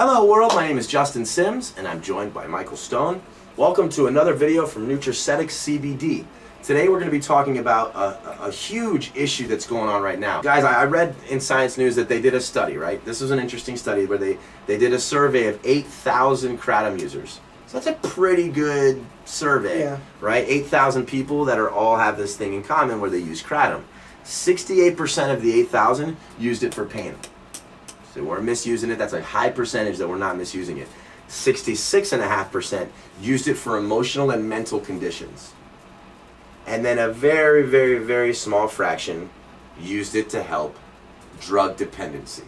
Hello world, my name is Justin Sims and I'm joined by Michael Stone. Welcome to another video from Nutraceuticals CBD. Today we're going to be talking about a huge issue that's going on right now. Guys, I read in Science News that they did a study, right? This was an interesting study where they did a survey of 8,000 Kratom users. So that's a pretty good survey, right? 8,000 people that all have this thing in common where they use Kratom. 68% of the 8,000 used it for pain. So they weren't misusing it. That's a high percentage that were not misusing it. 66.5% used it for emotional and mental conditions. And then a very, very, very small fraction used it to help drug dependency.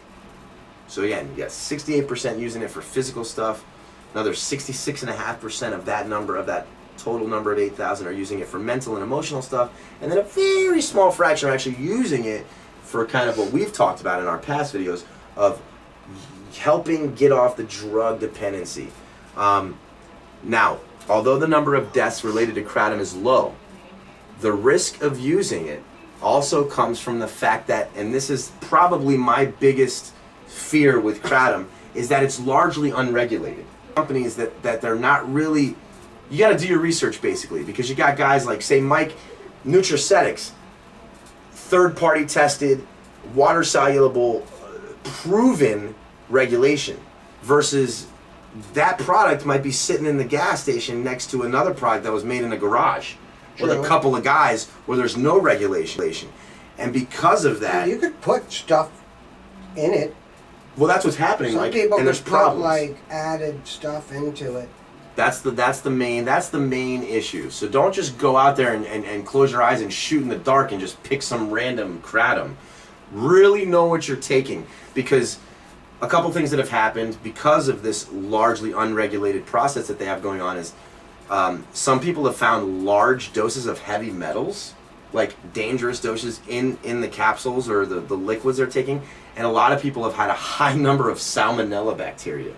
So again, you got 68% using it for physical stuff. Another 66.5% of that number, of that total number of 8,000 are using it for mental and emotional stuff. And then a very small fraction are actually using it for kind of what we've talked about in our past videos of helping get off the drug dependency. Now, although the number of deaths related to Kratom is low, the risk of using it also comes from the fact that, and this is probably my biggest fear with Kratom, is that it's largely unregulated. Companies that they're not really, you got to do your research basically, because you got guys like, say, Mike, Nutraceuticals, third-party tested, water-soluble, proven regulation, versus that product might be sitting in the gas station next to another product that was made in a garage with a couple of guys where there's no regulation. And because of that, you could put stuff in it. Well, that's what's happening. Some like, people and there's put problems. like added stuff into it. That's the main issue. So don't just go out there and close your eyes and shoot in the dark and just pick some random Kratom. Really know what you're taking, because a couple things that have happened because of this largely unregulated process that they have going on is some people have found large doses of heavy metals, like dangerous doses in the capsules or the liquids they're taking, and a lot of people have had a high number of salmonella bacteria.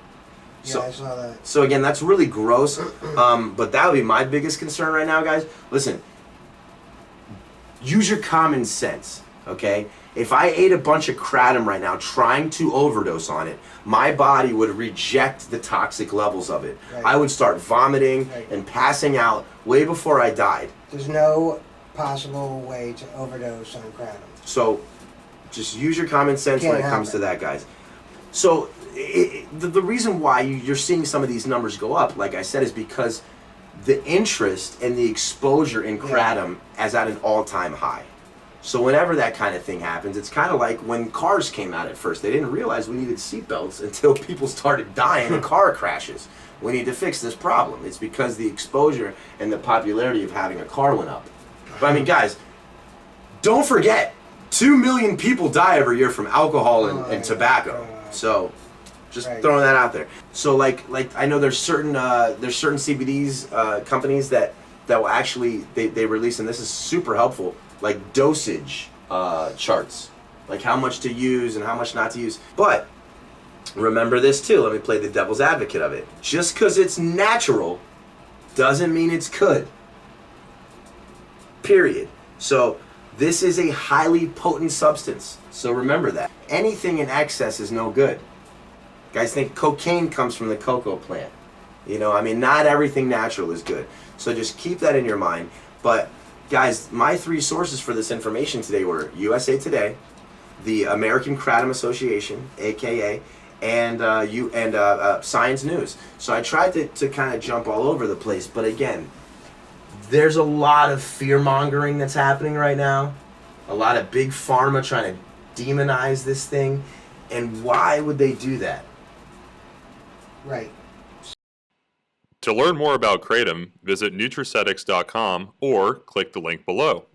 Yeah, I saw that. So again, that's really gross, but that would be my biggest concern right now, guys. Listen, use your common sense, okay? If I ate a bunch of Kratom right now trying to overdose on it, my body would reject the toxic levels of it. Right. I would start vomiting and passing out way before I died. There's no possible way to overdose on Kratom. So just use your common sense when it comes to that, guys. So the reason why you're seeing some of these numbers go up, like I said, is because the interest and the exposure in Kratom is at an all-time high. So whenever that kind of thing happens, it's kind of like when cars came out at first. They didn't realize we needed seatbelts until people started dying in car crashes. We need to fix this problem. It's because the exposure and the popularity of having a car went up. But I mean, guys, don't forget, 2 million people die every year from alcohol and tobacco. So just throwing that out there. So like I know there's certain CBDs companies that will actually they release, and this is super helpful, like dosage charts, like how much to use and how much not to use. But remember this too, let me play the devil's advocate of it. Just because it's natural doesn't mean it's good. Period. So this is a highly potent substance. So remember that. Anything in excess is no good. Guys think cocaine comes from the cocoa plant. You know, I mean, not everything natural is good. So just keep that in your mind. But guys, my 3 sources for this information today were USA Today, the American Kratom Association, AKA, and Science News. So I tried to kind of jump all over the place, but again, there's a lot of fear-mongering that's happening right now. A lot of big pharma trying to demonize this thing. And why would they do that? Right. To learn more about Kratom, visit Nutraceuticals.com or click the link below.